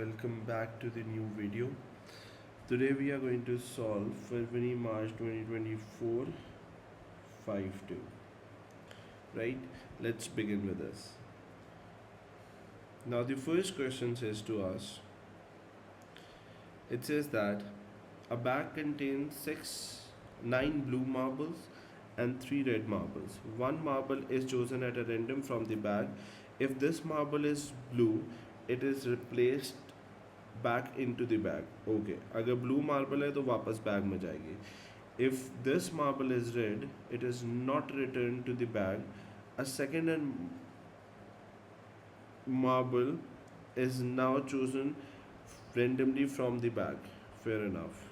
welcome back to the new video. Today we are going to solve February March 2024 5-2. Right? Let's begin with this. Now the first question says to us, it says that a bag contains 9 blue marbles and 3 red marbles. One marble is chosen at a random from the bag. If this marble is blue, it is replaced back into the bag. Okay, अगर blue marble है तो वापस bag में जाएगी. If this marble is red, it is not returned to the bag. A second marble is now chosen randomly from the bag. Fair enough.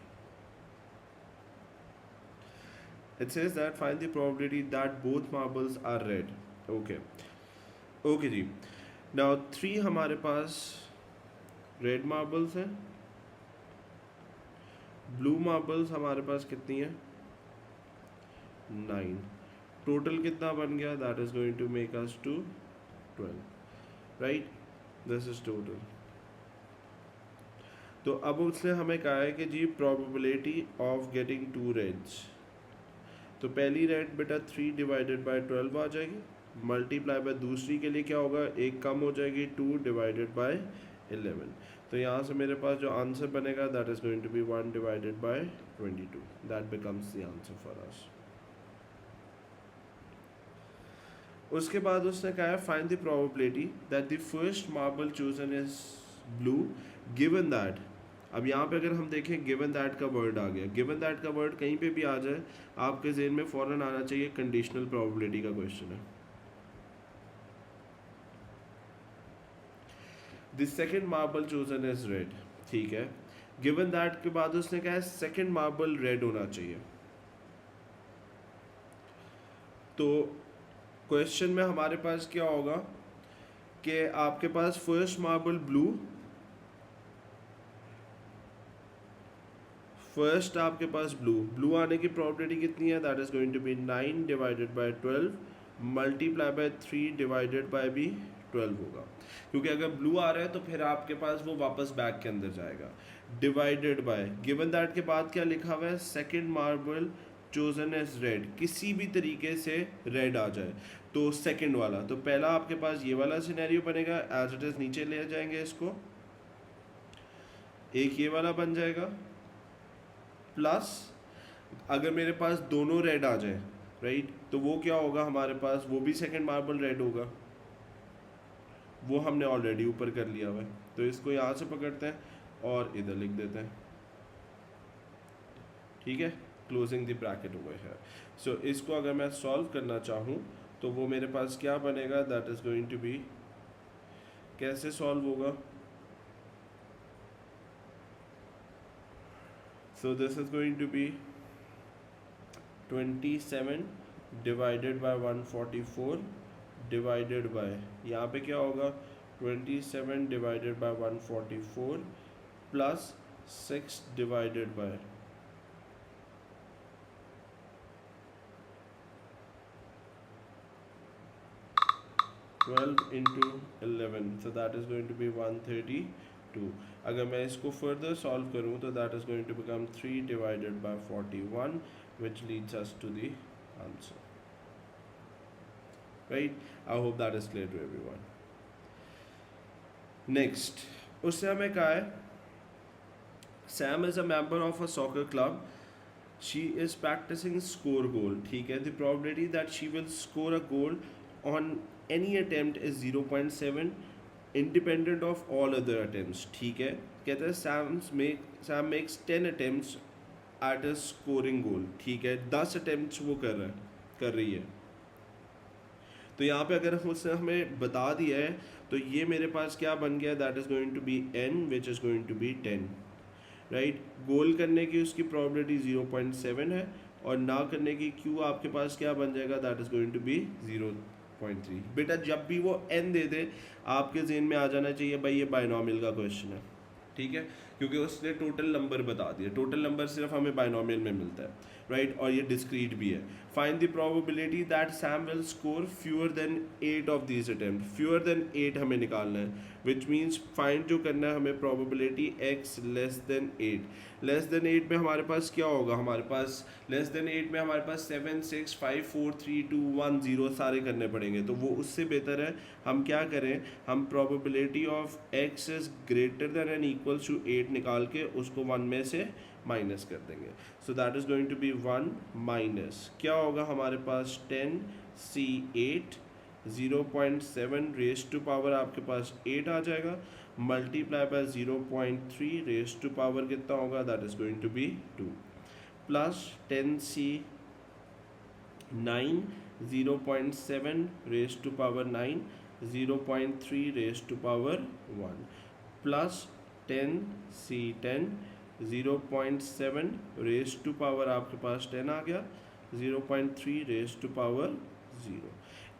It says that find the probability that both marbles are red. Okay. Okay ji. Now 3 हमारे पास red marbles हैं. Blue marbles हमारे पास कितनी है? 9. Total कितना बन गया? That is going to make us to 12. Right, this is total. तो अब उसने हमें कहा है कि जी प्रोबेबिलिटी ऑफ गेटिंग 2 रेड्स. तो पहली रेड बेटा 3 डिवाइडेड बाय 12 आ जाएगी. मल्टीप्लाई बाय दूसरी के लिए क्या होगा? एक कम हो जाएगी, 2 डिवाइडेड बाय 11. तो यहाँ से मेरे पास जो आंसर बनेगा that is going to be 1 divided by 22. That becomes the answer for us. उसके बाद उसने कहा है find the probability that the first marble chosen is blue given that. अब यहाँ पे अगर हम देखें गिवन दैट का वर्ड आ गया. गिवन दैट का वर्ड कहीं पे भी आ जाए आपके ज़हन में फ़ौरन आना चाहिए कंडीशनल प्रोबेबिलिटी का क्वेश्चन है. The second marble chosen is red. ठीक है, गिवन दैट के बाद उसने कहा है सेकेंड मार्बल रेड होना चाहिए. तो क्वेश्चन में हमारे पास क्या होगा कि आपके पास फर्स्ट मार्बल ब्लू, फर्स्ट आपके पास ब्लू आने की प्रोबेबिलिटी कितनी है? That is going to be 9 divided by 12 multiply by 3 divided by भी 12 होगा. क्योंकि अगर ब्लू आ रहा है तो फिर आपके पास वो वापस बैग के अंदर जाएगा. डिवाइडेड बाय गिवन दैट के बाद क्या लिखा हुआ है? Second marble chosen as red. किसी भी तरीके से रेड आ जाए तो सेकेंड वाला. तो पहला आपके पास ये वाला सिनेरियो बनेगा. एज इट इज नीचे ले जाएंगे इसको, एक ये वाला बन जाएगा. प्लस अगर मेरे पास दोनों रेड आ जाए राइट, तो वो क्या होगा हमारे पास? वो भी सेकेंड मार्बल रेड होगा. वो हमने ऑलरेडी ऊपर कर लिया हुआ है. तो इसको यहाँ से पकड़ते हैं और इधर लिख देते हैं. ठीक है, closing the bracket over here. So इसको अगर मैं सॉल्व करना चाहूँ तो वो मेरे पास क्या बनेगा? That is going to be, कैसे सॉल्व होगा? So this is going to be 27 divided by 144 divided by, यहाँ पे क्या होगा? 27 divided by 144 plus 6 divided by 12 into 11. So that is going to be 132. अगर मैं इसको फर्दर सॉल्व करूँ तो that is going to become 3 divided by 41 which leads us to the answer. Right, I hope that is clear to everyone. Next उससे हमें कहा है Sam is a member of a soccer club. She is practising score goal. ठीक है, the probability that she will score a goal on any attempt is 0.7 independent of all other attempts. ठीक है, कहते हैं Sam makes 10 attempts at a scoring goal. ठीक है, 10 attempts वो कर रही है. तो यहाँ पे अगर उसने हमें बता दिया है तो ये मेरे पास क्या बन गया? That is going to be n which is going to be 10. Right, goal करने की उसकी प्रोबेबिलिटी 0.7 है और ना करने की क्यू आपके पास क्या बन जाएगा? That is going to be 0.3. बेटा जब भी वो n दे दे आपके ज़हन में आ जाना चाहिए भाई ये बाइनोमियल का क्वेश्चन है. ठीक है, क्योंकि उसने टोटल नंबर बता दिया. टोटल नंबर सिर्फ हमें बाइनोमियल में मिलता है. राइट, और ये डिस्क्रीट भी है. Find the probability that Sam will score fewer than 8 of these attempt. Fewer than 8 हमें निकालना है, विच मीन्स फाइंड जो करना है हमें probability x less then 8. Less than 8 में हमारे पास क्या होगा, हमारे पास लेस देन 8 में हमारे पास 7 6 5 4 3 2 1 0 सारे करने पड़ेंगे. तो वो उससे बेहतर है हम क्या करें, हम probability of x is greater than and equal to 8 निकाल के उसको 1 में से माइनस कर देंगे. So that is going to be 1 minus क्या होगा हमारे पास 10 C8 0.7 रेस टू पावर आपके पास 8 आ जाएगा, multiply by 0.3 raise to power कितना होगा, that is going to be 2, plus 10C9 0.7 raise to power 9 0.3 raise to power 1, plus 10C10 0.7 raise to power आपके पास 10 आ गया, 0.3 रेस टू पावर 0.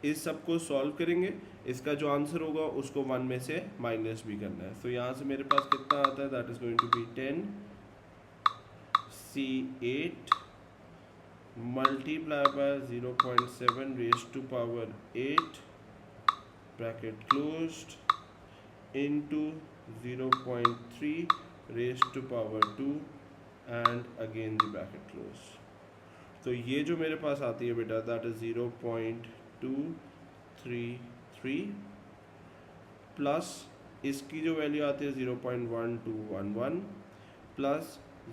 इस सब को सॉल्व करेंगे, इसका जो आंसर होगा उसको 1 में से माइनस भी करना है. तो यहाँ से मेरे पास कितना आता है, that is going to be 10C8 multiply by 0.7 raise to power 8 bracket closed into 0.3 raised to power 2 and again the bracket close. तो ये जो मेरे पास आती है बेटा दैट इज 0.233 प्लस इसकी जो वैल्यू आती है 0.1211 प्लस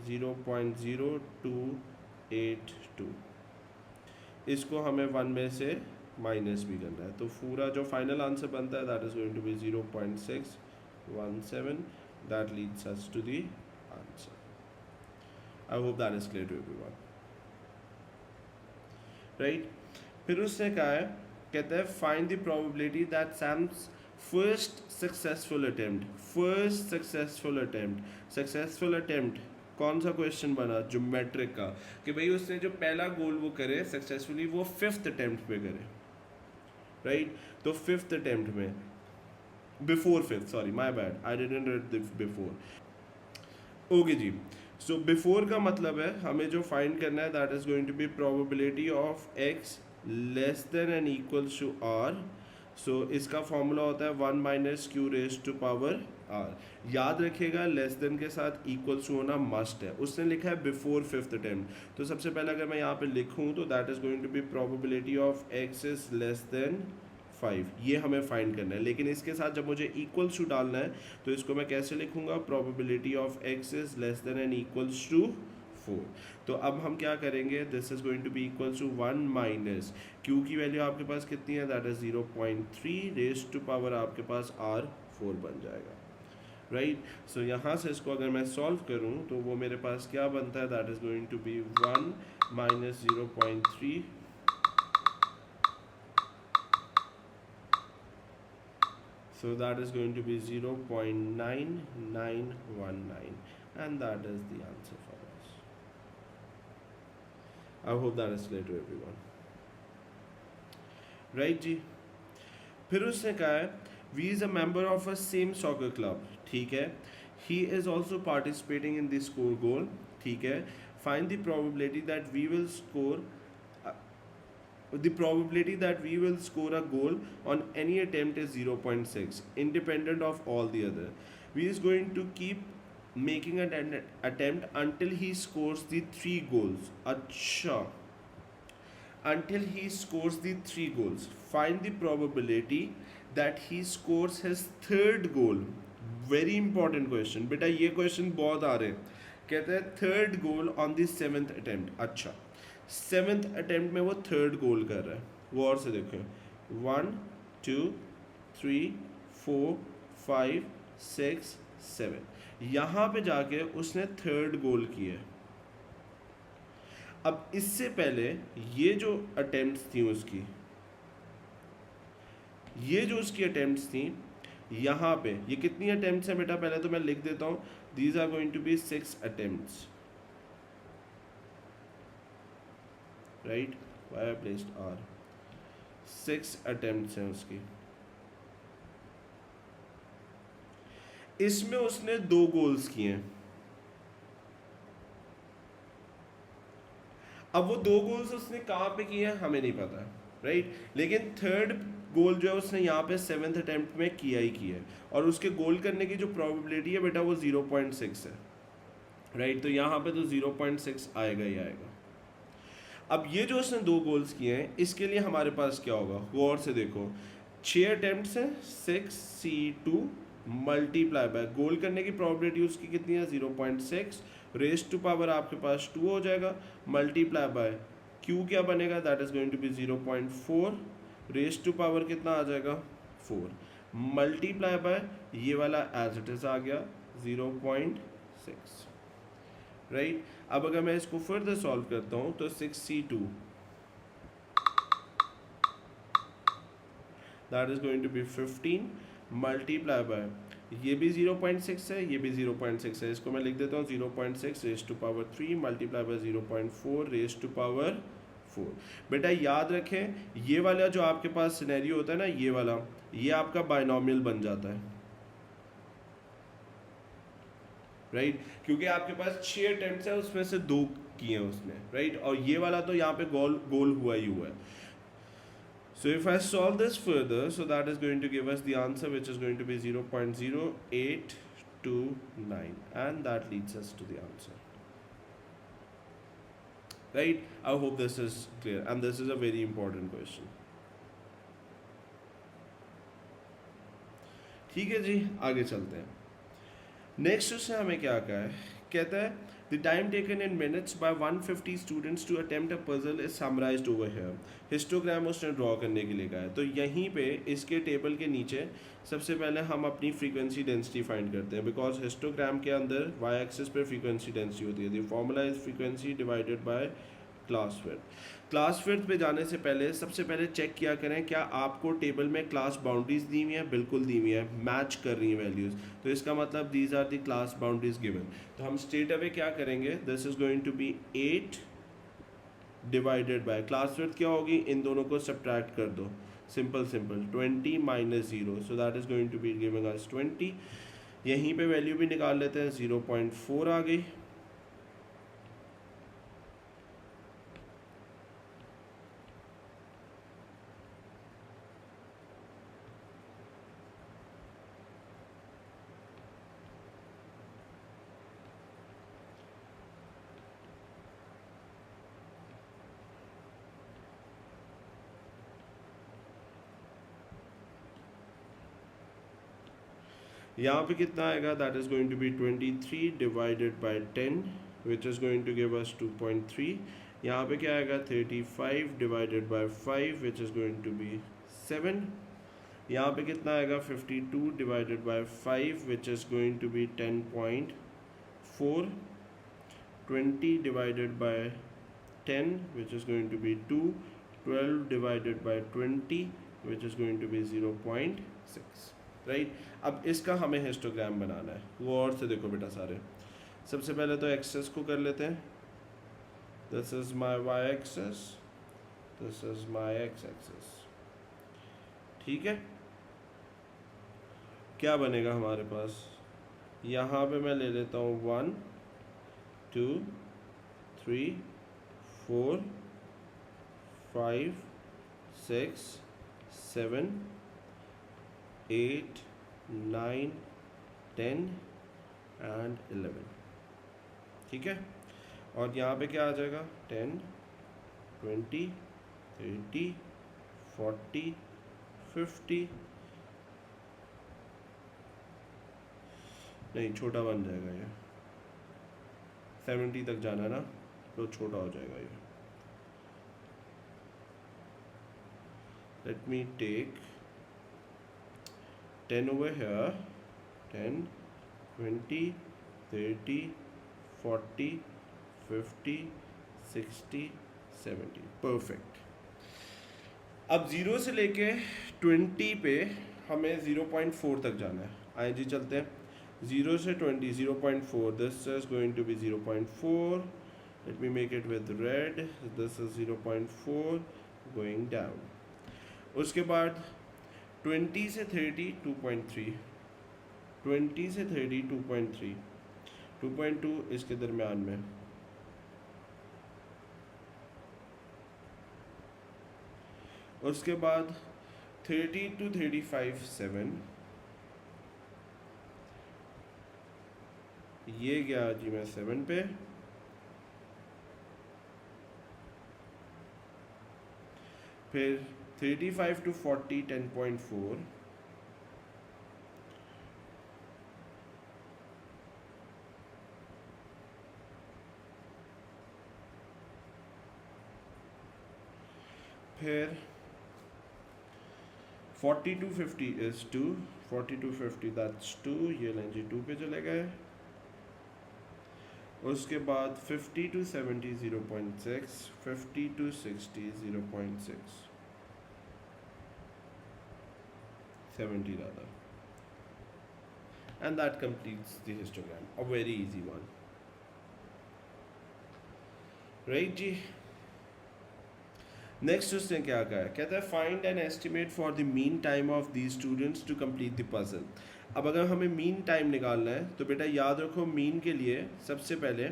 0.0282. इसको हमें 1 में से माइनस भी करना है. तो पूरा जो फाइनल आंसर बनता है that is going to be 0.617. That leads us to the answer. I hope that is clear to everyone. Right? फिर उसने कहा है, कहता है find the probability that Sam's first successful attempt कौन सा क्वेश्चन बना, ज्योमेट्रिक का, कि भाई उसने जो पहला गोल वो करे सक्सेसफुली वो 5th अटेम्प्ट पे करे. राइट, तो 5th अटेम्प्ट में before 5th, sorry my bad, I didn't read the before. Okay जी, सो बिफोर का मतलब है हमें जो फाइंड करना है that is going to be probability of x less than and equal to r. So इसका फॉर्मूला होता है 1 minus q raise to power r. याद रखिएगा लेस देन के साथ इक्वल्स होना मस्ट है. उसने लिखा है बिफोर 5th अटेम्प्ट, तो सबसे पहले अगर मैं यहाँ पे लिखूँ तो that is going to be probability of x is less than 5. ये हमें फाइंड करना है, लेकिन इसके साथ जब मुझे इक्वल्स टू डालना है तो इसको मैं कैसे लिखूंगा, probability of x is less than and equals to 4. तो अब हम क्या करेंगे, this is going to be equals to 1 minus q की वैल्यू आपके पास कितनी है, that is 0.3 raise to power आपके पास r4 बन जाएगा. राइट, सो यहाँ से इसको अगर मैं सॉल्व करूँ तो वो मेरे पास क्या बनता है, that is going to be 1 minus 0.3 so that is going to be 0.9919 and that is the answer for us. I hope that is clear to everyone. Right जी, फिर उसने कहा है we is a member of a same soccer club. ठीक है, he is also participating in the score goal. ठीक है, find the probability that we will score the probability that we will score a goal on any attempt is 0.6 independent of all the other. We is going to keep making an attempt until he scores the 3 goals. Acha, until he scores the 3 goals. Find the probability that he scores his 3rd goal. Very important question बेटा, ये question बहुत आ रहे हैं. कहते हैं 3rd goal on the 7th attempt. अच्छा, 7th attempt में वो 3rd गोल कर रहा है. वो और से देखो 1 2 3 4 5 6 7, यहाँ पे जाके उसने 3rd गोल किया है. अब इससे पहले ये जो अटेम्प्ट्स थी उसकी, ये जो उसकी अटेम्प्ट्स थी यहाँ पे, ये कितनी अटेम्प्ट्स हैं बेटा, पहले तो मैं लिख देता हूँ. These are going to be 6 attempts. Right, why I placed R. 6 attempts हैं उसकी. इसमें उसने 2 गोल्स किए हैं. अब वो 2 गोल्स उसने कहाँ पे किए हैं हमें नहीं पता है, राइट, लेकिन थर्ड गोल जो है उसने यहाँ पे 7th अटेम्प्ट में किया ही किया है, और उसके गोल करने की जो प्रोबेबिलिटी है बेटा वो 0.6 है, राइट, तो यहाँ पे तो 0.6 आएगा ही आएगा। अब ये जो उसने 2 गोल्स किए हैं इसके लिए हमारे पास क्या होगा, गौर से देखो, 6 अटेम्प्ट है, 6c2 मल्टीप्लाई बाय गोल करने की प्रोबेबिलिटी उसकी कितनी है 0.6, रेस टू पावर आपके पास 2 हो जाएगा, मल्टीप्लाई बाय क्यू क्या बनेगा, that is going to be 0.4, raise to power कितना आ जाएगा 4, मल्टीप्लाई बाय ये वाला एज इट इज आ गया 0.6, राइट। अब अगर मैं इसको फर्दर सॉल्व करता हूँ तो 6c2 that is going to be 15 multiply by ये भी 0.6 है, ये भी 0.6 है, इसको मैं लिख देता हूँ 0.6 raise to power 3 multiply by 0.4 raise to power 4। बेटा याद रखें ये वाला जो आपके पास सिनेरियो होता है ना, ये वाला, ये आपका बाइनोमियल बन जाता है, राइट, क्योंकि आपके पास 6 अटेम्प्ट्स है उसमें से 2 किए हैं उसने, राइट, और ये वाला तो यहाँ पे गोल हुआ ही हुआ है। So if I solve this further, so that is going to give us the answer which is going to be 0.0829, and that leads us to the answer, right? I hope this is clear, and this is a very important question. ठीक है जी, आगे चलते हैं। Next उसने हमें क्या कहा है, कहता है the time taken in minutes by 150 students to attempt a puzzle is summarized over here. Histogram उसने ड्रॉ करने के लिए कहा है, तो यहीं पे इसके टेबल के नीचे सबसे पहले हम अपनी फ्रीक्वेंसी डेंसिटी फाइंड करते हैं, बिकॉज हिस्टोग्राम के अंदर वाई एक्सिस पे फ्रीक्वेंसी डेंसिटी होती है, the formula is frequency divided by class width. Class width पे जाने से पहले सबसे पहले चेक किया करें क्या आपको टेबल में क्लास बाउंड्रीज दी हुई है, बिल्कुल दी हुई है, मैच कर रही हैं वैल्यूज़, तो इसका मतलब these are the class boundaries given. तो हम स्ट्रेट अवे क्या करेंगे, this is going to be 8 divided by class width क्या होगी, इन दोनों को सब्ट्रैक्ट कर दो, simple 20 minus 0, so that is going to be giving us 20। यहीं पे वैल्यू भी निकाल लेते हैं, 0.4 आ गई, यहाँ पे कितना आएगा, that is going to be 23 divided by 10 which is going to give us 2.3। यहाँ पे क्या आएगा 35 divided by 5 which is going to be 7। यहाँ पे कितना आएगा 52 divided by 5 which is going to be 10.4। 20 divided by 10 which is going to be 2। 12 divided by 20 which is going to be 0.6, right. अब इसका हमें हिस्टोग्राम बनाना है, वो और से देखो बेटा सारे। सबसे पहले तो एक्सेस को कर लेते हैं, this is my Y axis, this is my X axis, ठीक है। क्या बनेगा हमारे पास, यहाँ पे मैं ले लेता हूँ 1 2 3 4 5 6 7 8 9 10 एंड 11, ठीक है। और यहाँ पे क्या आ जाएगा 10 20 30 40 50, नहीं छोटा बन जाएगा ये, 70 तक जाना है ना, तो छोटा हो जाएगा ये। Let me take 10 over here, 10 20 30 40 50 60 70, perfect. अब 0 से लेके 20 पे हमें 0.4 तक जाना है, आए जी चलते हैं। 0 से 20 0.4, this is going to be 0.4, let me make it with red, this is 0.4 going down. उसके बाद 20 से 30 2.3, 20 से 30 2.3, 2.2 इसके दरमियान में, उसके बाद 30 to 35 7, ये गया जी मैं 7 पे, फिर 35 to 40 10.4, फिर 40 to 50 is 2, 40 to 50 that's 2, ये लें जी 2 पे चले गए। उसके बाद 50 to 70 0.6, 50 to 60 0.6, 70 rather, and that completes the histogram, a very easy one, right जी। नेक्स्ट उसने क्या कहा है, कहता है find an estimate for the mean time of the students to complete the puzzle. अब अगर हमें मीन टाइम निकालना है तो बेटा याद रखो मीन के लिए सबसे पहले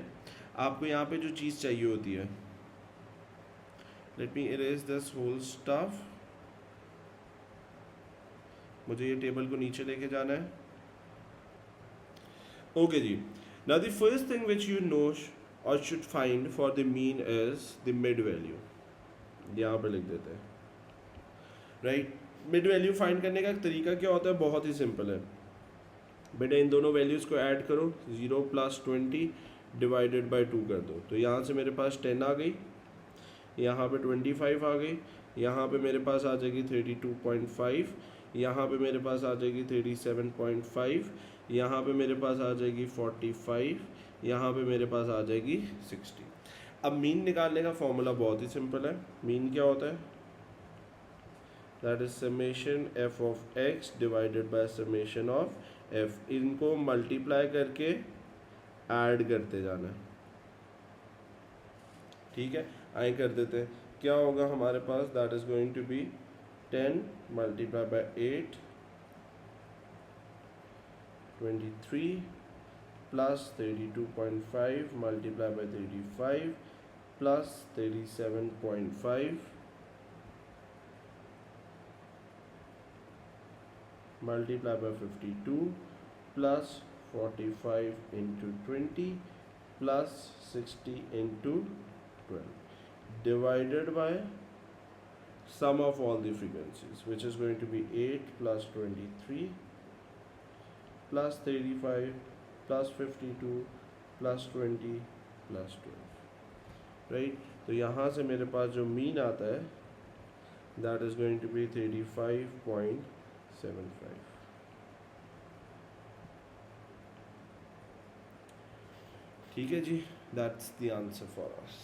आपको यहाँ पे जो चीज़ चाहिए होती है, let me erase this whole stuff, मुझे ये टेबल को नीचे लेके जाना है। ओके जी, now the first thing which you know और should find for the mean is the mid value, यहाँ पे लिख देते हैं, राइट। मिड वैल्यू फाइंड करने का तरीका क्या होता है, बहुत ही सिंपल है बेटा, इन दोनों वैल्यूज़ को ऐड करो, 0 + 20 डिवाइडेड बाय 2 कर दो, तो यहाँ से मेरे पास 10 आ गई, यहाँ पे 25 आ गई, यहाँ पे मेरे पास आ जाएगी 32.5, यहाँ पे मेरे पास आ जाएगी 37.5, यहाँ पे मेरे पास आ जाएगी 45, यहाँ पे मेरे पास आ जाएगी 60। अब मीन निकालने का फॉर्मूला बहुत ही सिंपल है। मीन क्या होता है, that is summation F of x divided by summation of F, इनको मल्टीप्लाई करके ऐड करते जाना है, ठीक है। आए कर देते हैं, क्या होगा हमारे पास, that is going to be 10 multiply by 8 23 plus 32.5 multiply by 35 plus 37.5 multiply by 52 plus 45 into 20 plus 60 into 12 divided by sum of all the frequencies, which is going to be 8 plus 23 plus 35 plus 52 plus 20 plus 12, right. तो यहाँ से मेरे पास जो mean आता है that is going to be 35.75, ठीक है जी, that's the answer for us.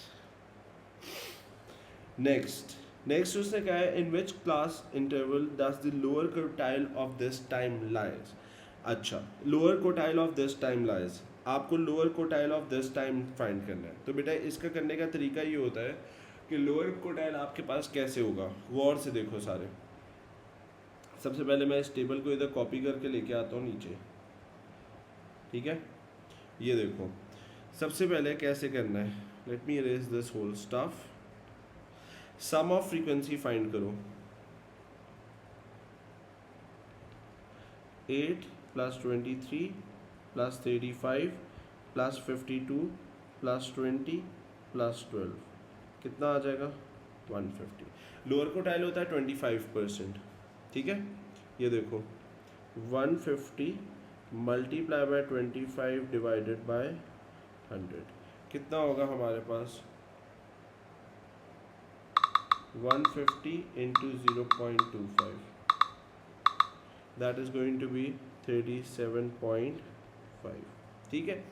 Next उसने कहा है in which class interval does the lower quartile of this time lies. अच्छा, lower quartile of this time lies, आपको lower quartile of this time find करना है। तो बेटा इसका करने का तरीका ये होता है कि लोअर क्वार्टाइल आपके पास कैसे होगा, गौर से देखो सारे। सबसे पहले मैं इस टेबल को इधर कॉपी करके लेके आता हूँ नीचे, ठीक है। ये देखो सबसे पहले कैसे करना है, let me erase this whole stuff. Sum of frequency find करो, 8 plus 23 plus 35 plus 52 plus 20 plus 12, कितना आ जाएगा 150। लोअर क्वार्टाइल होता है 25%, ठीक है। ये देखो 150 मल्टीप्लाई बाय 25 डिवाइडेड बाय 100, कितना होगा हमारे पास 150 into 0.25, that is going to be 37.5, ठीक है।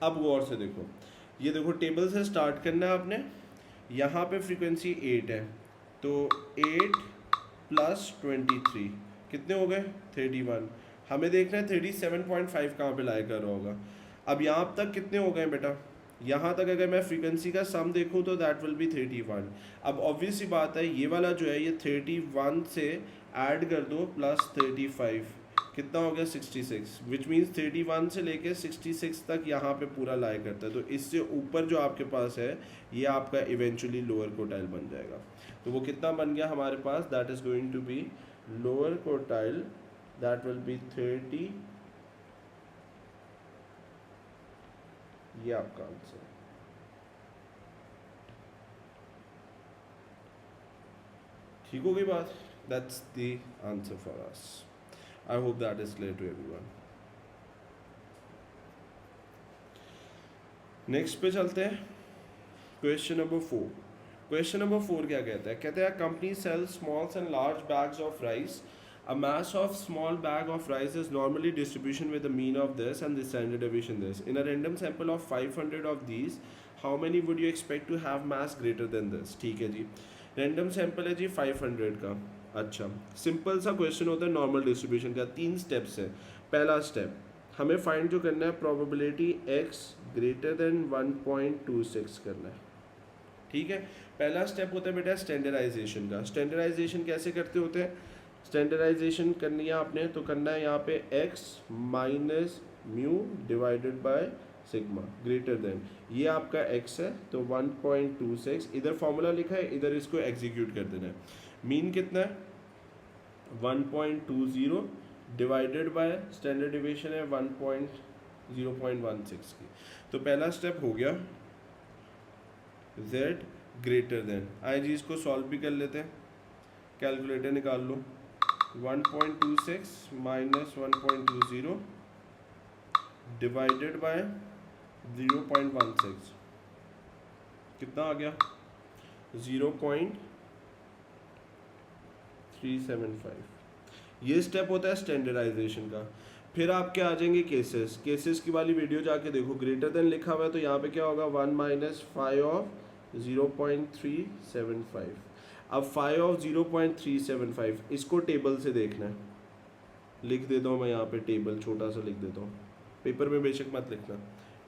अब गौर से देखो, ये देखो टेबल से स्टार्ट करना है आपने, यहाँ पे फ्रीक्वेंसी 8 है, तो 8 प्लस 23 कितने हो गए 31, हमें देखना है 37.5 कहाँ पे लाया कर रहा होगा। अब यहाँ तक कितने हो गए बेटा, यहाँ तक अगर मैं फ्रीक्वेंसी का सम देखूँ तो दैट विल बी 31। अब ऑब्वियस सी बात है ये वाला जो है ये 31 से ऐड कर दो प्लस 35, कितना हो गया 66, विच मीन्स 31 से लेके 66 तक यहाँ पे पूरा लाई करता है। तो इससे ऊपर जो आपके पास है ये आपका इवेंचुअली लोअर कोटाइल बन जाएगा। तो वो कितना बन गया हमारे पास, that is going to be lower quartile, that will be 30। ये आपका आंसर। ठीक हो गई बात, that's the answer for us. I hope that is clear to everyone. Next पे चलते हैं, क्वेश्चन नंबर 4। क्वेश्चन नंबर 4 क्या कहता है, कहते हैं company sell smalls and large bags of rice. A mass of small bag of rice is normally distribution with the mean of this and the standard deviation this. In a random sample of 500 of these, how many would you expect to have mass greater than this? ठीक है जी, random sample है जी 500 का। अच्छा, simple सा question होता है normal distribution का, 3 steps है। पहला स्टेप हमें फाइंड जो करना है प्रोबेबिलिटी x ग्रेटर देन 1.26 करना है। ठीक है, पहला स्टेप होता है बेटा स्टैंडर्डाइजेशन का। स्टैंडर्डाइजेशन कैसे करते होते हैं, स्टैंडर्डाइजेशन करनी है आपने तो करना है यहाँ पे x minus mu divided by sigma greater than, ये आपका x है तो 1.26, इधर फॉर्मूला लिखा है, इधर इसको एग्जीक्यूट कर देना है। मीन कितना है 1.20 डिवाइडेड बाय स्टैंडर्ड डिविएशन है 0.16 की। तो पहला स्टेप हो गया z ग्रेटर देन। आइए जी इसको सॉल्व भी कर लेते हैं, कैलकुलेटर निकाल लो। 1.26 माइनस 1.20 डिवाइडेड बाय 0.16 कितना आ गया 0.375। ये स्टेप होता है स्टैंडर्डाइजेशन का। फिर आपके आ जाएंगे केसेस। केसेस की वाली वीडियो जाके देखो, ग्रेटर देन लिखा हुआ है तो यहाँ पे क्या होगा 1 माइनस 5 ऑफ 0.375। अब 5 ऑफ 0.375 इसको टेबल से देखना है, लिख देता हूँ मैं यहाँ पे टेबल छोटा सा लिख देता हूँ, पेपर में बेशक मत लिखना।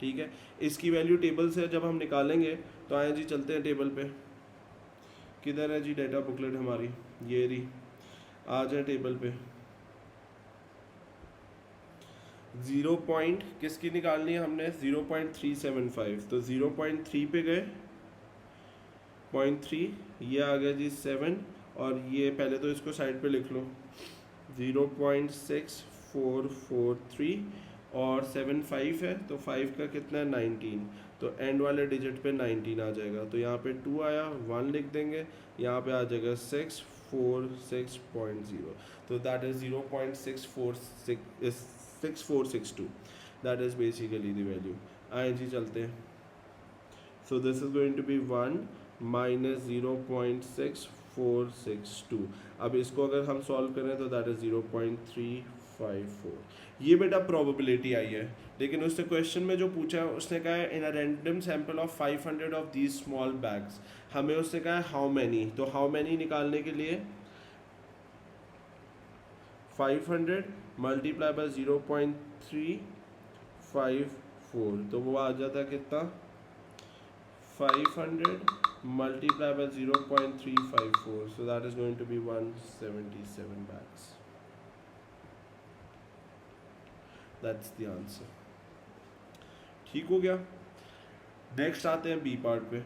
ठीक है, इसकी वैल्यू टेबल से जब हम निकालेंगे तो आए जी चलते हैं टेबल पे। किधर है जी डेटा बुकलेट हमारी, ये रही, आ जाए टेबल पे। 0 पॉइंट किसकी निकालनी है हमने 0.375, तो 0.3 पे गए 0.3, ये आ गया जी 7, और ये पहले तो इसको साइड पे लिख लो 0.6443 और 7 5 है तो 5 का कितना है 19, तो एंड वाले डिजिट पे 19 आ जाएगा। तो यहाँ पे 2 आया, 1 लिख देंगे, यहाँ पे आ जाएगा 646.0, तो that is 0.6462, that is basically the value. आए जी चलते हैं। So this is going to be 1 minus 0.6462। अब इसको अगर हम सॉल्व करें तो दैट इज 0.354। ये बेटा प्रोबेबिलिटी आई है, लेकिन उसने क्वेश्चन में जो पूछा है उसने कहा है in a random sample of 500 of these small bags, हमें उसने कहा है हाउ मैनी। तो हाउ मैनी निकालने के लिए 500 मल्टीप्लाई बाय 0.354, तो वो आ जाता है कितना 500 multiplied by 0.354, so that is going to be 177 bags. That's the answer. ठीक हो गया। नेक्स्ट आते हैं बी पार्ट पे।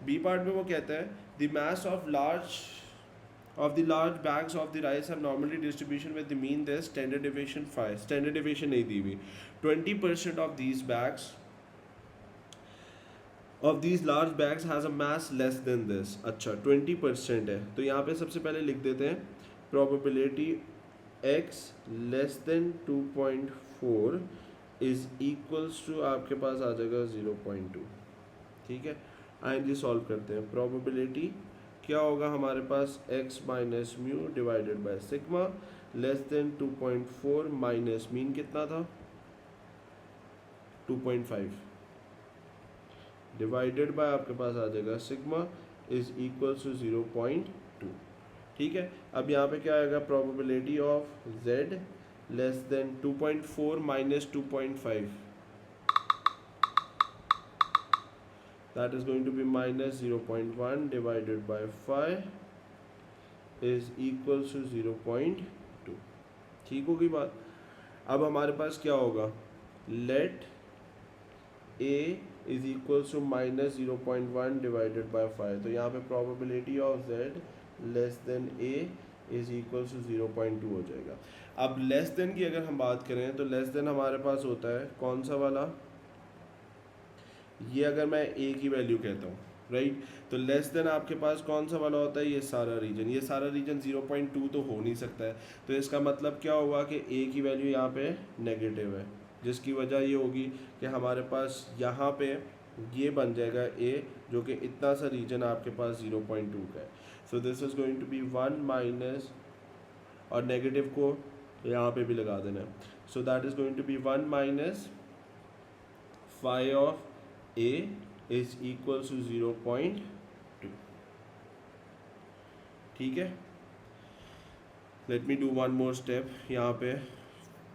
बी पार्ट में वो कहता है the mass of large bags of the rice are normally distribution with the mean there standard deviation 5, standard deviation नहीं दी हुई। 20% of these bags of these large bags has a mass less than this। अच्छा 20% है तो यहाँ पे सबसे पहले लिख देते हैं probability x less than 2.4 is equals to आपके पास आ जाएगा 0.2। ठीक है, आइए सॉल्व करते हैं। probability क्या होगा हमारे पास x minus mu divided by sigma less then 2.4 minus mean कितना था 2.5 डिवाइडेड बाय आपके पास आ जाएगा सिग्मा इज इक्वल टू 0.2। ठीक है, अब यहाँ पे क्या आएगा probability of z less then 2.4 minus 2.5, that is going to be minus 0.1 divided by 5 is equals to 0.2। ठीक होगी बात। अब हमारे पास क्या होगा, let a is equal to -0.1 divided by 5। तो यहाँ पे probability of z less than a is equal to 0.2 हो जाएगा। अब लेस देन की अगर हम बात करें तो लेस देन हमारे पास होता है कौन सा वाला, ये अगर मैं a की वैल्यू कहता हूँ, राइट, तो लेस देन आपके पास कौन सा वाला होता है, ये सारा रीजन। ये सारा रीजन 0.2 तो हो नहीं सकता है, तो इसका मतलब क्या होगा कि a की वैल्यू यहाँ पे नेगेटिव है, जिसकी वजह ये होगी कि हमारे पास यहाँ पे ये बन जाएगा a, जो कि इतना सा रीजन आपके पास 0.2 का है। So this is going to be 1 minus, और नेगेटिव को यहाँ पे भी लगा देना है, so that is going to be 1 minus phi of a is equal to 0.2। ठीक है, let me do one more step. यहाँ पे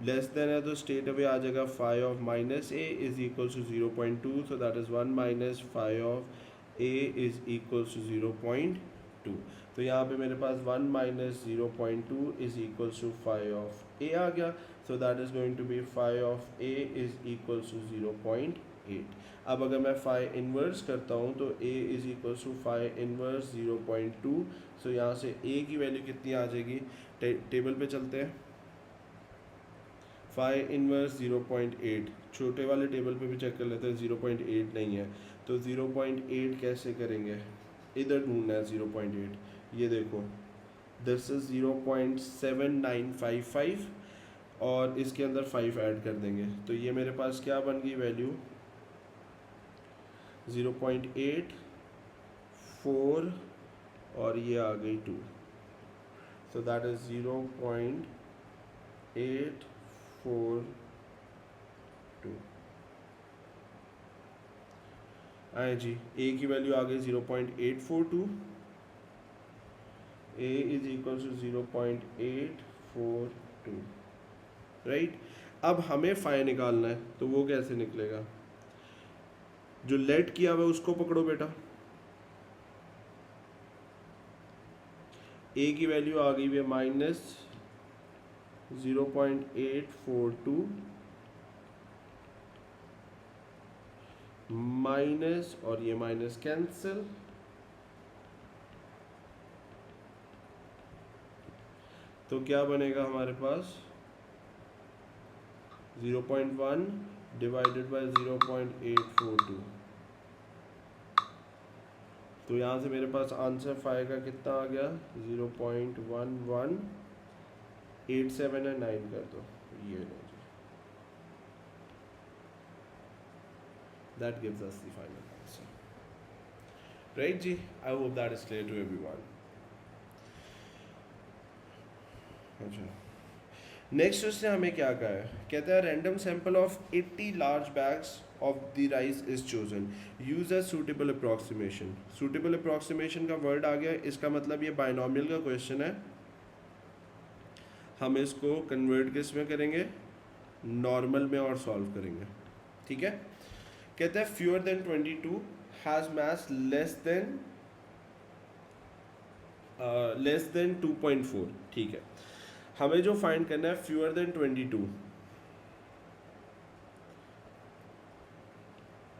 लेस देन है तो स्ट्रेट अवे आ जाएगा phi of minus a is equal to 0.2, so that is 1 minus phi of a is equal to 0.2। तो यहाँ पे मेरे पास 1 minus 0.2 is equal to phi of a आ गया, so that is going to be phi of a is equal to 0.8। अब अगर मैं फाई इन्वर्स करता हूँ तो a is equal to phi inverse 0.2। So यहाँ से a की वैल्यू कितनी आ जाएगी, टेबल पे चलते हैं। फाई इन्वर्स 0.8, छोटे वाले टेबल पे भी चेक कर लेते हैं, 0.8 नहीं है, तो 0.8 कैसे करेंगे, इधर ढूंढना है 0.8। ये देखो, दिस इज 0.7955 और इसके अंदर 5 ऐड कर देंगे, तो ये मेरे पास क्या बन गई वैल्यू, 0.8 4 और ये आ गई 2, सो दैट इज 0.842। आए जी, a की वैल्यू आ गई 0.842, a is equal to 0.842, right. अब हमें फाई निकालना है, तो वो कैसे निकलेगा, जो लेट किया हुआ उसको पकड़ो बेटा, a की वैल्यू आ गई है -0.842 माइनस, और ये माइनस कैंसिल, तो क्या बनेगा हमारे पास 0.1 डिवाइडेड बाय 0.842। तो यहाँ से मेरे पास आंसर फाई का कितना आ गया, 0.1187 है, 9 कर दो, ये लो जी, that gives us the final answer, right जी। I hope that is clear to everyone. अच्छा, नेक्स्ट उसने हमें क्या कहा है, कहता है random sample of 80 large bags of the rice is chosen, use a suitable approximation. Suitable approximation का वर्ड आ गया, इसका मतलब ये बायनॉमियल का क्वेश्चन है, हम इसको कन्वर्ट किस में करेंगे, नॉर्मल में, और सॉल्व करेंगे। ठीक है, कहता है fewer than 22 has mass less than 2.4। ठीक है, हमें जो फाइंड करना है fewer than 22,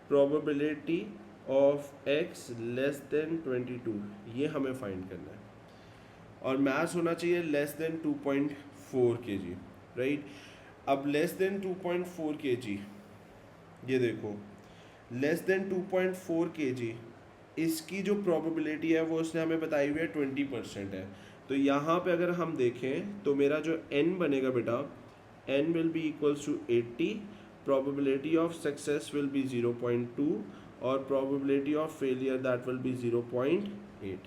probability of x less then 22, ये हमें फाइंड करना है, और मास होना चाहिए लेस देन 2.4 kg, राइट। अब लेस देन 2.4 kg, ये देखो लेस देन 2.4 kg, इसकी जो प्रोबेबिलिटी है वो उसने हमें बताई हुई है 20% है। तो यहाँ पे अगर हम देखें तो मेरा जो n बनेगा बेटा, n will be equals to 80, probability of success will be 0.2 और probability of failure that will be 0.8।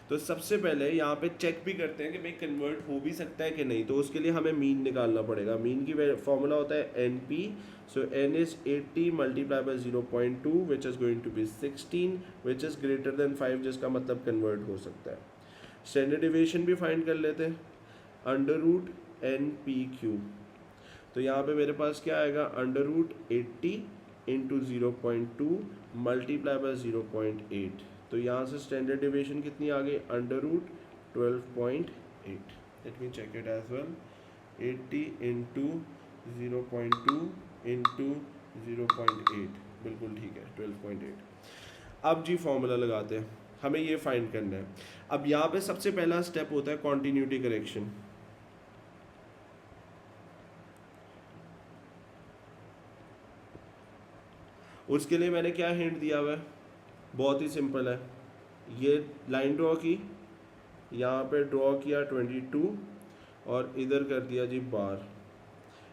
तो सबसे पहले यहाँ पे चेक भी करते हैं कि भाई कन्वर्ट हो भी सकता है कि नहीं, तो उसके लिए हमें मीन निकालना पड़ेगा। मीन की फॉर्मूला होता है NP, so n is 80 multiply by 0.2 which is going to be 16 which is greater than 5, जिसका मतलब कन्वर्ट हो सकता है। स्टैंडर्ड डिविएशन भी फाइंड कर लेते हैं, अंडर रूट NPQ, तो यहाँ पे मेरे पास क्या आएगा, under root 80 into 0.2 multiply by 0.8, तो यहाँ से स्टैंडर्ड डिविएशन कितनी आ गई, under root 12.8। Let me check it as well, 80 into 0.2 into 0.8, बिल्कुल ठीक है 12.8। अब जी फॉर्मूला लगाते हैं, हमें ये फाइंड करना है। अब यहाँ पे सबसे पहला स्टेप होता है कॉन्टिन्यूटी करेक्शन। उसके लिए मैंने क्या हिंट दिया हुआ है, बहुत ही सिंपल है। ये लाइन ड्रॉ की, यहाँ पे ड्रॉ किया 22 और इधर कर दिया जी बार,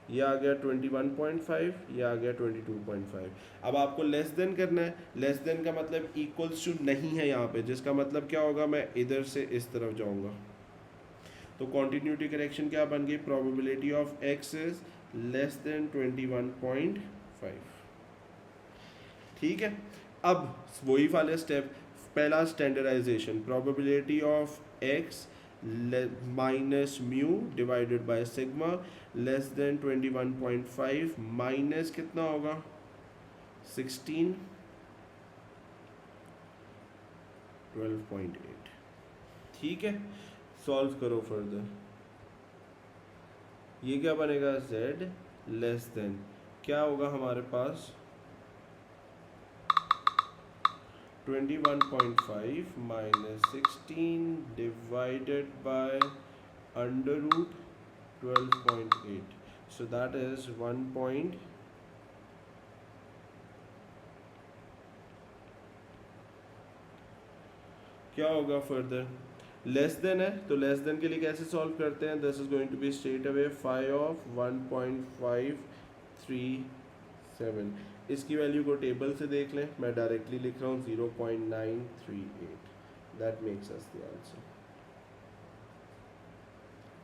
ये आ गया 21.5, ये आ गया 22.5। अब आपको लेस देन करना है, लेस देन का मतलब इक्वल्स टू नहीं है यहाँ पे, जिसका मतलब क्या होगा, मैं इधर से इस तरफ जाऊँगा। तो कॉन्टिन्यूटी करेक्शन क्या बन गई, probability of x is less than 21.5। ठीक है, अब वही वाले स्टेप, पहला standardization, probability of x minus mu divided by sigma less than 21.5 minus कितना होगा 16, 12.8। ठीक है, सॉल्व करो फर्दर। ये क्या बनेगा, z लेस देन क्या होगा हमारे पास 21.5 minus 16 divided by under root 12.8, so that is 1 point क्या होगा फर्दर, लेस देन है तो लेस देन के लिए कैसे सॉल्व करते हैं, this is going to be straight away 5 of 1.537। इसकी वैल्यू को टेबल से देख लें, मैं डायरेक्टली लिख रहा हूँ 0.938, that makes us the answer.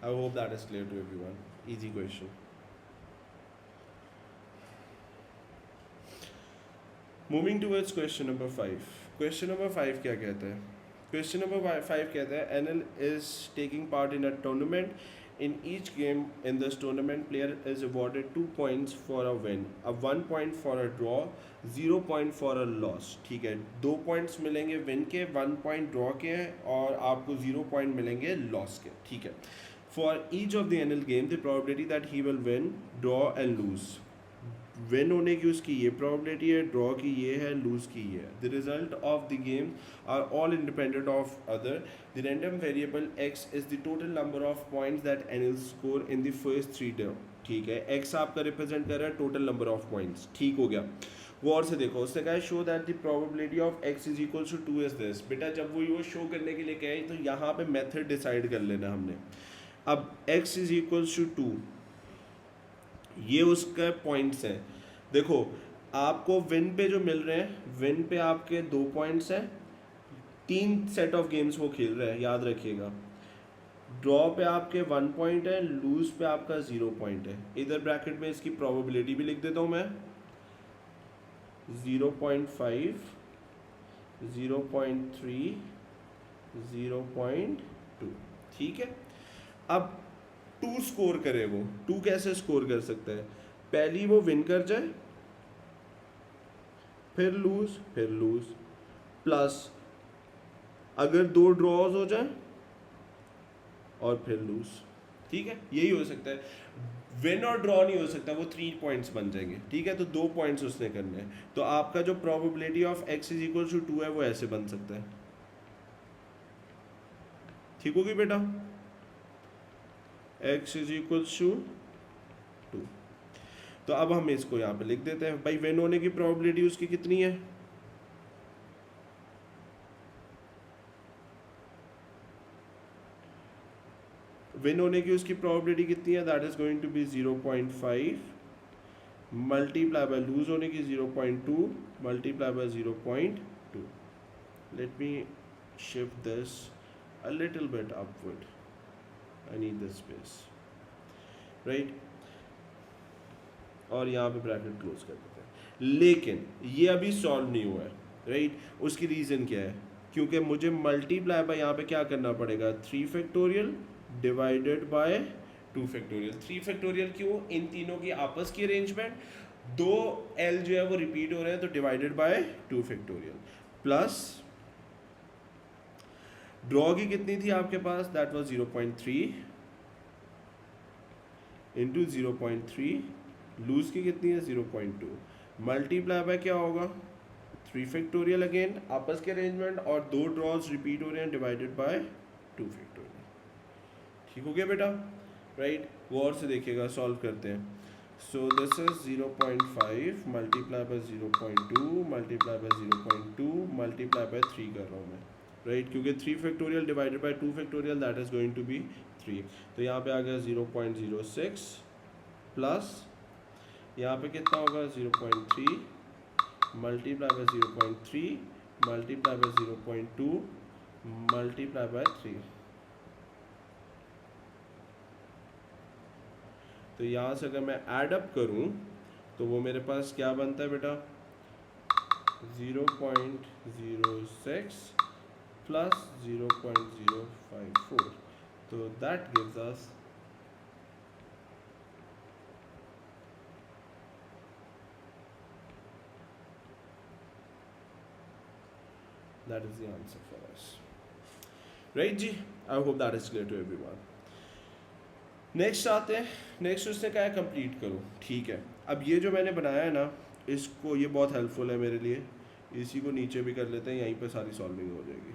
I hope that is clear to everyone, easy question. Moving towards question number 5। Question number 5 क्या कहता है, क्वेश्चन नंबर 5 कहता है NL is taking part in a tournament, in each game in this tournament player is awarded 2 points for a win, a 1 point for a draw, 0 point for a loss। ठीक है, 2 points मिलेंगे win के, 1 point draw के हैं और आपको 0 point मिलेंगे loss के। ठीक है, for each of the NL game the probability that he will win, draw and lose. Win होने की उसकी ये प्रोबेबिलिटी है, ड्रॉ की ये है, लूज की ये है। The result of the game are all independent of other. The random variable x is the total number of points that NL score in the first 3 term. ठीक है, x आपका रिप्रेजेंट कर रहा है टोटल नंबर ऑफ पॉइंट्स। ठीक हो गया, वो और से देखो, उसने कहा show that the probability of x is equal to 2 is this. बेटा जब वो शो करने के लिए कहे तो यहाँ पे मेथड डिसाइड कर लेना हमने। अब x इज इक्वल टू 2, ये उसका पॉइंट्स हैं। देखो आपको विन पे जो मिल रहे हैं, विन पे आपके 2 पॉइंट्स हैं, 3 सेट ऑफ गेम्स वो खेल रहे हैं, याद रखिएगा। ड्रॉ पे आपके 1 पॉइंट है, लूज पे आपका 0 पॉइंट है। इधर ब्रैकेट में इसकी प्रोबेबिलिटी भी लिख देता हूँ मैं, 0.5, 0.3, 0.2। ठीक है, अब 2 स्कोर करे वो, 2 कैसे स्कोर कर सकता है, पहली वो विन कर जाए, फिर लूज, प्लस अगर 2 ड्रॉज हो जाए और फिर लूज। ठीक है, यही हो सकता है, विन और ड्रॉ नहीं हो सकता, वो 3 पॉइंट्स बन जाएंगे। ठीक है, तो 2 पॉइंट्स उसने करने हैं, तो आपका जो probability of x is equal to 2 है वो ऐसे बन सकता है। ठीक होगी बेटा, x इज इक्वल टू 2। तो अब हम इसको यहाँ पे लिख देते हैं भाई, विन होने की प्रोबेबिलिटी उसकी कितनी है, विन होने की उसकी प्रोबेबिलिटी कितनी है, that is going to be 0.5 multiply by lose होने की 0.2 multiply by 0.2। Let me shift this a little bit upward, I need this space, right, और यहाँ पे ब्रैकेट क्लोज कर देते हैं। लेकिन ये अभी सॉल्व नहीं हुआ है, राइट, उसकी रीज़न क्या है, क्योंकि मुझे मल्टीप्लाई बाय यहाँ पे क्या करना पड़ेगा, 3 factorial divided by 2 factorial. 3 factorial क्यों, इन तीनों की आपस की अरेंजमेंट, 2 L जो है वो रिपीट हो रहे हैं, तो divided by 2 factorial, plus draw की कितनी थी आपके पास, दैट वाज 0.3 इंटू 0.3, लूज की कितनी है 0.2, मल्टीप्लाई बाय क्या होगा 3 फैक्टोरियल अगेन आपस के अरेंजमेंट, और 2 ड्रॉज रिपीट हो रहे हैं डिवाइडेड बाय 2 फैक्टोरियल। ठीक हो गया बेटा, राइट। गौर से देखिएगा, सॉल्व करते हैं। So this is 0.5 multiply by 0.2 multiply by 0.2 multiply by 3 कर रहा हूँ मैं, राइट, क्योंकि 3 factorial divided by 2 factorial that is going to be 3। तो यहाँ पे आ गया 0.06 प्लस यहाँ पे कितना होगा 0.3 multiply by 0.3 multiply by 0.2 multiply by 3। तो यहाँ से अगर मैं ऐड अप करूँ तो वो मेरे पास क्या बनता है बेटा 0.06 प्लस 0.054, तो that gives us that is the answer for us, right जी। I hope that is clear to everyone। Next आते हैं, नेक्स्ट उसने कहा है कंप्लीट करो, ठीक है। अब ये जो मैंने बनाया है ना, इसको ये बहुत हेल्पफुल है मेरे लिए, इसी को नीचे भी कर लेते हैं, यहीं पे सारी सॉल्विंग हो जाएगी।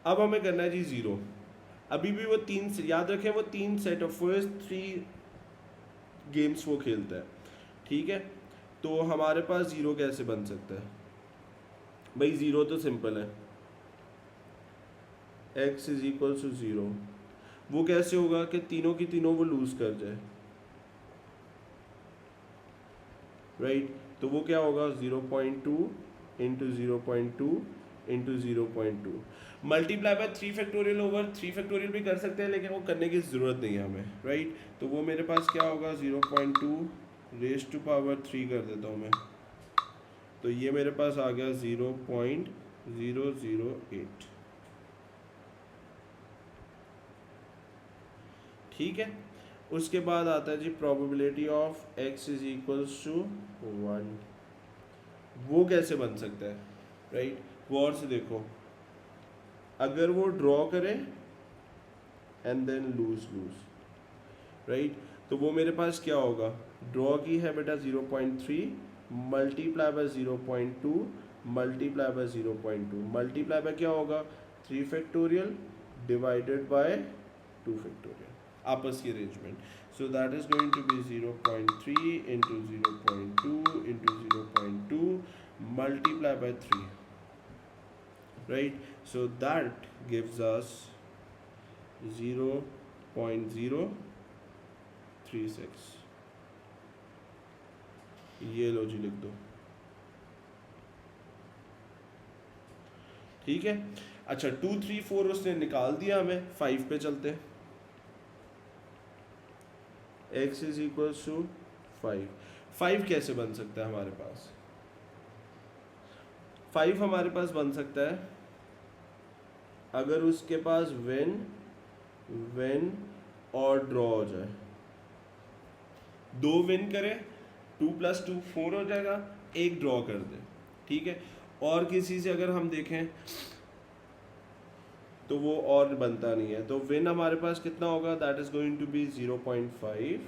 अब हमें करना है जी ज़ीरो। अभी भी वो तीन, याद रखें वो 3 सेट ऑफ फर्स्ट 3 गेम्स वो खेलता है, ठीक है। तो हमारे पास ज़ीरो कैसे बन सकता है भाई, ज़ीरो तो सिंपल है, x इज इक्वल टू 0। वो कैसे होगा कि तीनों की तीनों वो लूज कर जाए, राइट। तो वो क्या होगा 0.2 into 0.2 into 0.2 multiply by 3 factorial over 3 factorial भी कर सकते हैं, लेकिन वो करने की ज़रूरत नहीं है हमें, राइट। तो वो मेरे पास क्या होगा 0.2 रेज टू पावर 3 कर देता हूँ मैं, तो ये मेरे पास आ गया 0.008, ठीक है। उसके बाद आता है जी probability of x is equals to 1। वो कैसे बन सकता है, राइट। गौर से देखो, अगर वो ड्रॉ करे and then lose lose, right, तो वो मेरे पास क्या होगा, ड्रॉ की है बेटा 0.3 multiply by 0.2 multiply by 0.2 multiply bye क्या होगा 3 फैक्टोरियल डिवाइडेड बाय 2 फैक्टोरियल आपस की arrangement. So that is going to be 0.3 into 0.2 into 0.2 multiply by 3, right, so that gives us 0.036। ये लो जी लिख दो, ठीक है। अच्छा 2 3 4 उसने निकाल दिया, हमें 5 पे चलते हैं। x इज इक्वल टू 5 कैसे बन सकता है हमारे पास, 5 हमारे पास बन सकता है अगर उसके पास वेन और ड्रॉ हो जाए, 2 विन करे 2 + 2 4 हो जाएगा, 1 ड्रॉ कर दे, ठीक है। और किसी से अगर हम देखें तो वो और बनता नहीं है, तो विन हमारे पास कितना होगा, that is going to be 0.5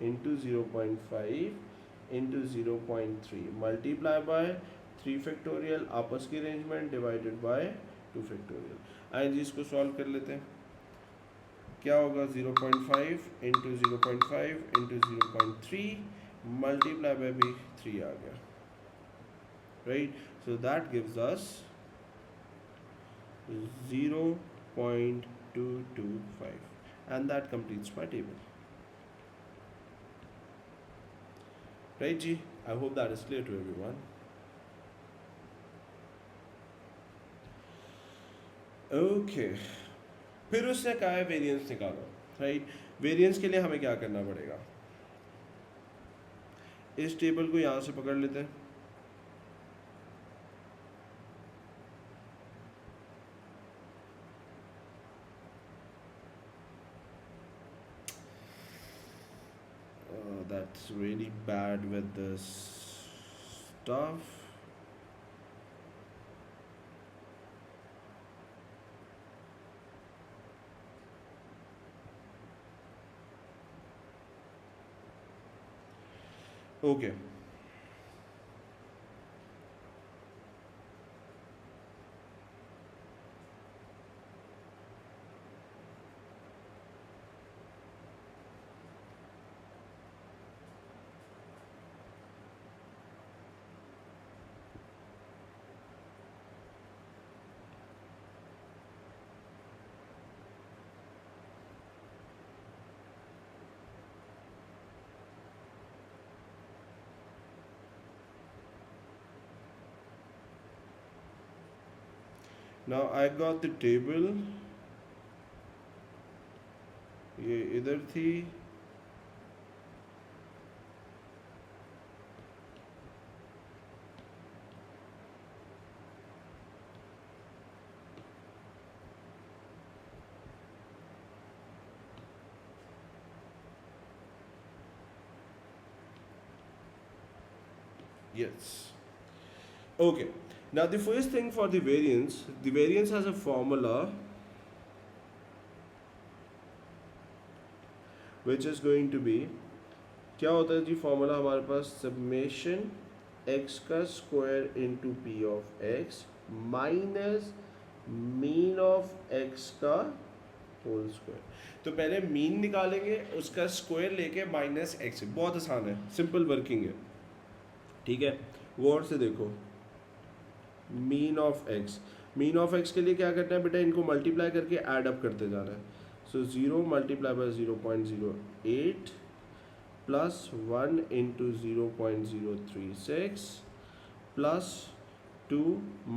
into 0.5 into 0.3 multiply by 3 factorial आपस की अरेंजमेंट डिवाइडेड बाय 2 फैक्टोरियल। आइए जी इसको सॉल्व कर लेते हैं। क्या होगा 0.5 इंटू 0.5 इंटू 0.3 मल्टीप्लाई बाय भी 3 आ गया, right. So that gives us 0.225 and that completes my table, right जी। I hope that is clear to everyone। okay, फिर उसने कहा है वेरिएंस निकालो, राइट। वेरिएंस के लिए हमें क्या करना पड़ेगा, इस टेबल को यहाँ से पकड़ लेते हैं, that's really bad with this stuff। Okay now I got the table, ये इधर थी, yes. Okay, now the first thing for the variance has a formula which is going to be, क्या होता है जी फॉर्मूला हमारे पास, समेशन एक्स का square into P of x minus mean of x का whole square. तो पहले mean निकालेंगे, उसका स्क्वायर लेके माइनस एक्स, बहुत आसान है, सिंपल वर्किंग है, ठीक है। गौर से देखो, mean of x, mean of x के लिए क्या करना है बेटा, इनको मल्टीप्लाई करके ऐड अप करते जाना है। So 0 multiply by 0.08 plus 1 into 0.036 plus 2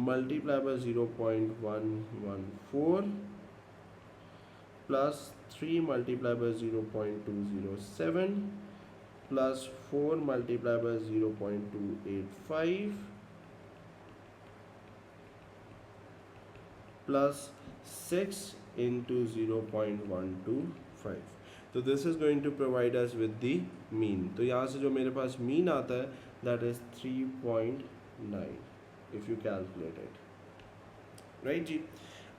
multiply by 0.114 plus 3 multiply by 0.207 plus 4 multiply by 0.285 plus 6 into 0.125। तो this is going to provide us with the mean. तो यहाँ से जो मेरे पास मीन आता है that is 3.9 if you calculate it, right जी।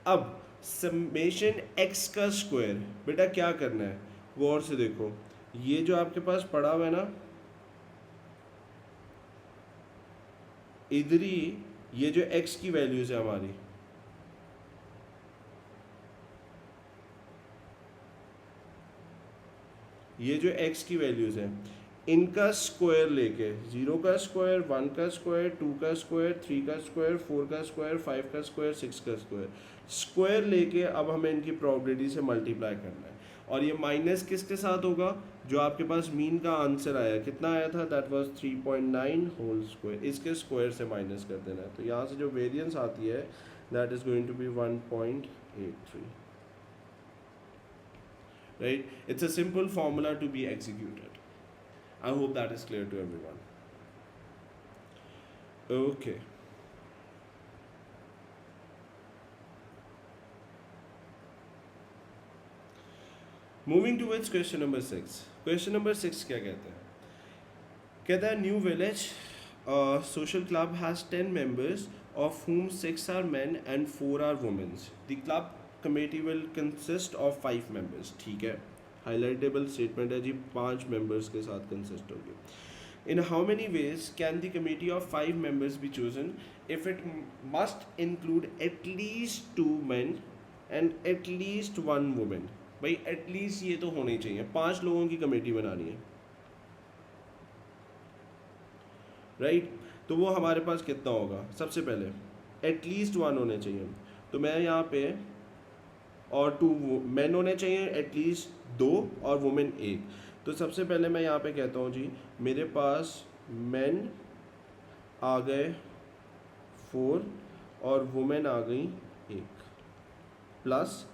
अब समेशन एक्स का स्क्वायर, बेटा क्या करना है, गौर से देखो, ये जो आपके पास पड़ा हुआ है ना, इधर ही ये जो एक्स की वैल्यूज है हमारी, ये जो x की वैल्यूज हैं इनका स्क्वायर लेके, 0 का स्क्वायर, 1 का स्क्वायर, 2 का स्क्वायर, 3 का स्क्वायर, 4 का स्क्वायर, 5 का स्क्वायर, 6 का स्क्वायर, स्क्वायर लेके अब हमें इनकी प्रोबेबिलिटी से मल्टीप्लाई करना है। और ये माइनस किसके साथ होगा, जो आपके पास मीन का आंसर आया, कितना आया था, दैट वाज 3.9 होल स्क्वायर, इसके स्क्वायर से माइनस कर देना है। तो यहाँ से जो वेरिएंस आती है that is going to be 1.83, right? It's a simple formula to be executed. I hope that is clear to everyone. Okay. Moving towards question number 6. Question number 6 क्या कहते हैं, कहता है new village social club has 10 members of whom 6 are men and 4 are women. The club committee will consist of 5 members, ठीक है, हाईलाइटेबल statement है जी, 5 members के साथ कंसिस्ट होगी। In how many ways can the committee of 5 members be chosen if it must include at least 2 men and at least 1 woman? भाई at least ये तो होने चाहिए, 5 लोगों की कमेटी बनानी है, राइट। तो वो हमारे पास कितना होगा, सबसे पहले एटलीस्ट 1 होने चाहिए, तो मैं यहाँ पे, और 2 मैन होने चाहिए एटलीस्ट 2 और वुमेन 1। तो सबसे पहले मैं यहाँ पे कहता हूँ जी, मेरे पास मैन आ गए 4 और वुमेन आ गई 1, प्लस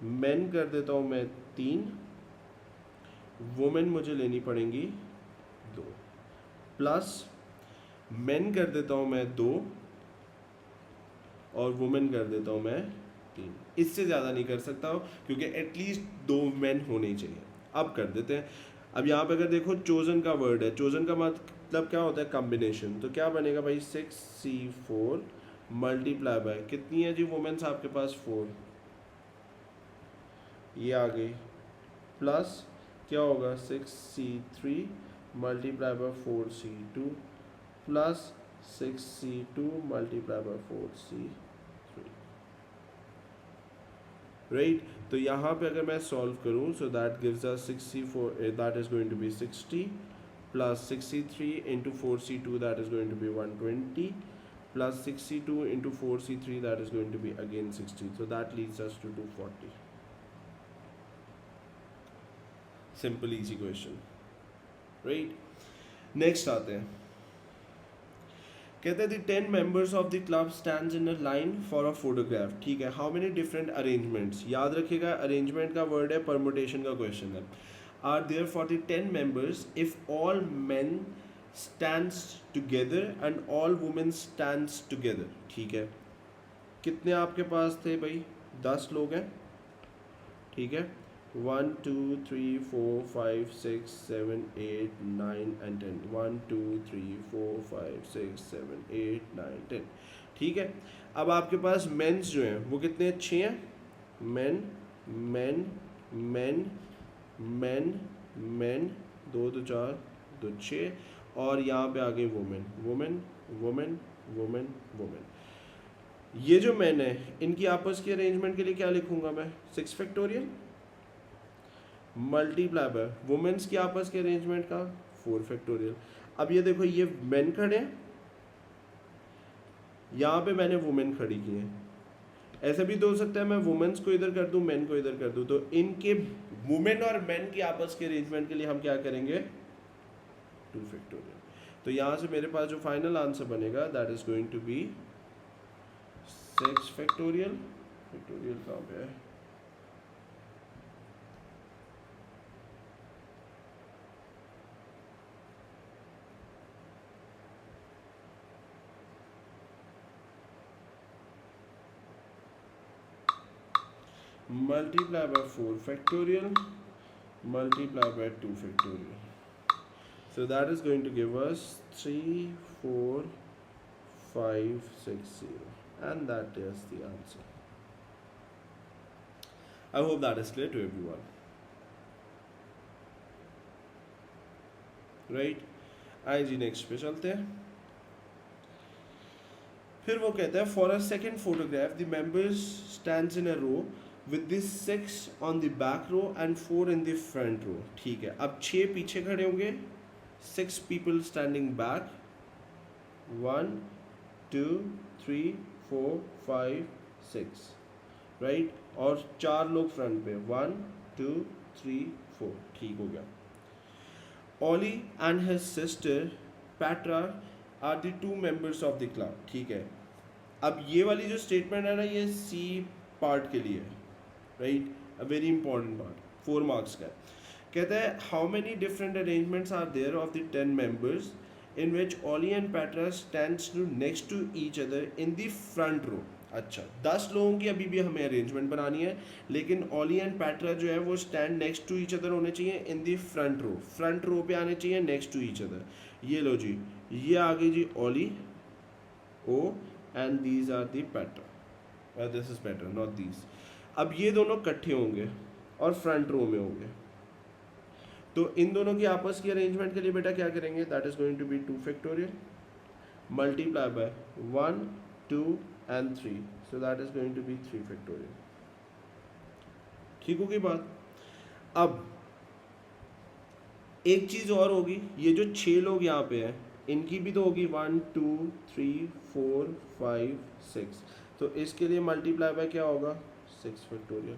मैन कर देता हूँ मैं 3, वुमेन मुझे लेनी पड़ेंगी 2, प्लस मैन कर देता हूँ मैं 2 और वुमेन कर देता हूँ मैं 3। इससे ज़्यादा नहीं कर सकता हूँ क्योंकि एटलीस्ट 2 मैन होने ही चाहिए। अब कर देते हैं। अब यहाँ पे अगर देखो चोजन का वर्ड है, चोजन का मतलब क्या होता है, कॉम्बिनेशन। तो क्या बनेगा भाई, 6C4 मल्टीप्लाई बाय, कितनी है जी वुमेन्स आपके पास, 4, ये आ गई, प्लस क्या होगा 6C3 multiply by 4c2 plus 6c2 multiply by 4c3, right तो यहाँ पे अगर मैं सॉल्व करूँ so that gives us 64, that is going to be 60 plus 63 into 4c2 that is going to be 120 plus 62 into 4c3 that is going to be again 60, so that leads us to 240. Simple easy question, right? Next आते हैं, कहते हैं the 10 members of the club stands in a line for a photograph. ठीक है, how many different arrangements, याद रखिएगा arrangement का word है, permutation का question है, are there for the 10 members if all men stands together and all women stands together. ठीक है, कितने आपके पास थे भाई, 10 लोग हैं, ठीक है, 1 2 3 4 5 6 7 8 9 and 10, 1 2 3 4 5 6 7 8 9 10, ठीक है। अब आपके पास मेंस जो हैं वो कितने, 6 हैं, men men men men men, 2 2 4 2 6, और यहाँ पे आ गई women women women women women. ये जो मैन है इनकी आपस की अरेंजमेंट के लिए क्या लिखूंगा मैं, 6 फैक्टोरियल मल्टीप्लाई बाय वुमेन्स की आपस के अरेंजमेंट का 4 फैक्टोरियल। अब ये देखो ये मेन खड़े हैं, यहाँ पे मैंने वुमेन खड़ी की है, ऐसा भी तो हो सकता है मैं वुमेन्स को इधर कर दूं मेन को इधर कर दूं, तो इनके वुमेन और मेन की आपस के अरेंजमेंट के लिए हम क्या करेंगे, 2 फैक्टोरियल। तो यहाँ से मेरे पास जो फाइनल आंसर बनेगा that is going to be 6 factorial, factorial कहाँ पे है, multiply by 4 factorial multiply by 2 factorial, so that is going to give us 3 4 5 6 0, and that is the answer. I hope that is clear to everyone, right? आइए जी next पे चलते हैं। फिर वो कहता है for a second photograph the members stands in a row with this 6 on the back row and 4 in the front row, ठीक है। अब 6 पीछे खड़े होंगे, 6 people standing back, 1 2 3 4 5 6, राइट, और 4 लोग फ्रंट पे, 1 2 3 4, ठीक हो गया। Ollie and his sister Patra are the 2 members of the club, ठीक है। अब ये वाली जो स्टेटमेंट है ना ये सी पार्ट के लिए है, right, a very important part, 4 marks का। कहता है how many different arrangements are there of the 10 members in which Olly and Petra stands next to each other in the front row. अच्छा, 10 लोगों की अभी भी हमें अरेंजमेंट बनानी है, लेकिन ऑली एंड पैट्रा जो है वो stand next to each other होने चाहिए in the front row, front row पे आने चाहिए नेक्स्ट टू ईच अदर। ये लो जी, ये आ गई जी Olly, oh, and these are the Petra, this is Petra not these. अब ये दोनों इकट्ठे होंगे और फ्रंट रो में होंगे, तो इन दोनों की आपस की अरेंजमेंट के लिए बेटा क्या करेंगे, that is going to be 2 factorial multiply by 1 2 and 3, so that is going to be 3 factorial, ठीक होगी बात। अब एक चीज और होगी, ये जो 6 लोग यहाँ पे हैं इनकी भी तो होगी 1 2 3 4 5 6, तो इसके लिए मल्टीप्लाई बाय क्या होगा, 6 फैक्टोरियल,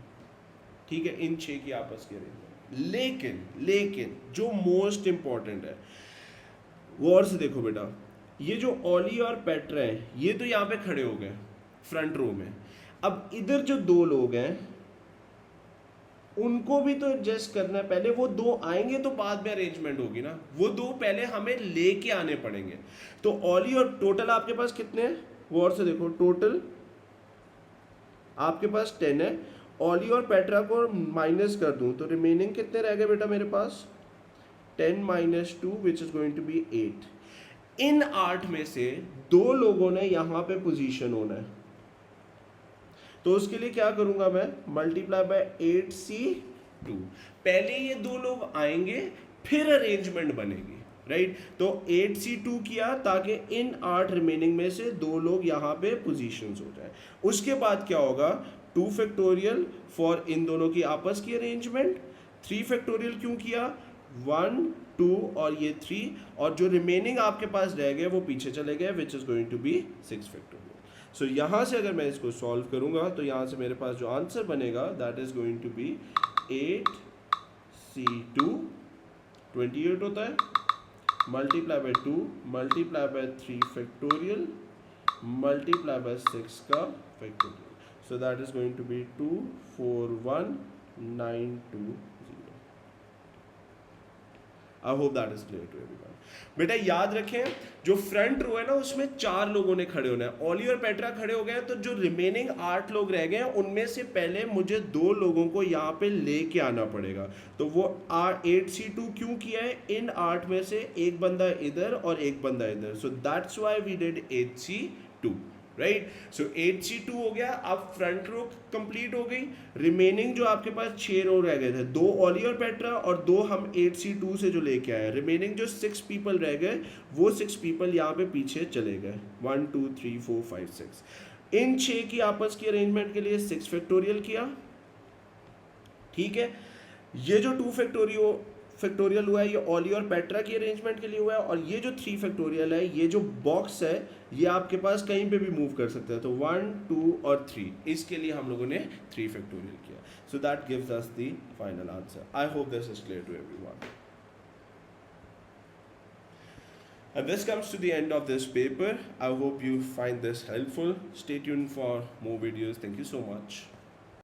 ठीक है, इन 6 की आपस की अरेंजमेंट। लेकिन जो मोस्ट इंपॉर्टेंट है वो और से देखो बेटा, ये जो ऑली और पेट्रा हैं ये तो यहाँ पे खड़े हो गए फ्रंट रो में, अब इधर जो 2 लोग हैं उनको भी तो एडजस्ट करना है, पहले वो 2 आएंगे तो बाद में अरेंजमेंट होगी ना, वो 2 पहले हमें लेके आने पड़ेंगे। तो ऑली और टोटल आपके पास कितने हैं वो और से देखो, टोटल आपके पास 10 है, ऑली और पेट्रा को माइनस कर दूं तो रिमेनिंग कितने रह गए बेटा मेरे पास, 10 - 2 which is going to be 8। इन 8 में से 2 लोगों ने यहां पे पोजीशन होना है, तो उसके लिए क्या करूंगा मैं, मल्टीप्लाई बाय 8c2, पहले ये 2 लोग आएंगे फिर अरेंजमेंट बनेगी, राइट। तो 8C2 किया ताकि इन 8 रिमेनिंग में से 2 लोग यहाँ पे पोजीशंस हो जाए। उसके बाद क्या होगा, 2 फैक्टोरियल फॉर इन दोनों की आपस की अरेंजमेंट, 3 फैक्टोरियल क्यों किया, 1 2 और ये 3, और जो रिमेनिंग आपके पास रह गए वो पीछे चले गए, which is going to be 6 factorial. So यहाँ से अगर मैं इसको सॉल्व करूँगा तो यहाँ से मेरे पास जो आंसर बनेगा that is going to be 8C2, 28 होता है, multiply by 2 multiply by 3 factorial multiply by 6 का factorial. So that is going to be 241920। I hope that is clear to everyone. बेटा याद रखें, जो फ्रंट रो है ना उसमें 4 लोगों ने खड़े होना है, ऑली और पेट्रा खड़े हो गए, तो जो रिमेनिंग 8 लोग रह गए हैं उनमें से पहले मुझे 2 लोगों को यहाँ पे लेके आना पड़ेगा। तो वो 8C2 क्यों किया है, इन 8 में से एक बंदा इधर और एक बंदा इधर, so that's why we did 8C2, right. So 8C2 हो गया। अब फ्रंट रो कंप्लीट हो गई, रिमेनिंग जो आपके पास 6 रो रह गए थे, 2 ऑली और पेट्रा और 2 हम 8C2 से जो लेके आए, रिमेनिंग जो 6 पीपल रह गए वो 6 पीपल यहाँ पे पीछे चले गए, 1 2 3 4 5 6। इन 6 की आपस की अरेंजमेंट के लिए 6 फैक्टोरियल किया, ठीक है। ये जो 2 फैक्टोरियल हुआ है ये ऑली और पेट्रा की अरेंजमेंट के लिए हुआ है, और ये जो 3 फैक्टोरियल है, ये जो बॉक्स है ये आपके पास कहीं पे भी मूव कर सकता है, तो 1 2 और 3, इसके लिए हम लोगों ने 3 फैक्टोरियल किया। So that gives us the final answer. I hope this is clear to everyone. And this comes to the end of this paper. I hope you find this helpful. Stay tuned for more videos. Thank you so much.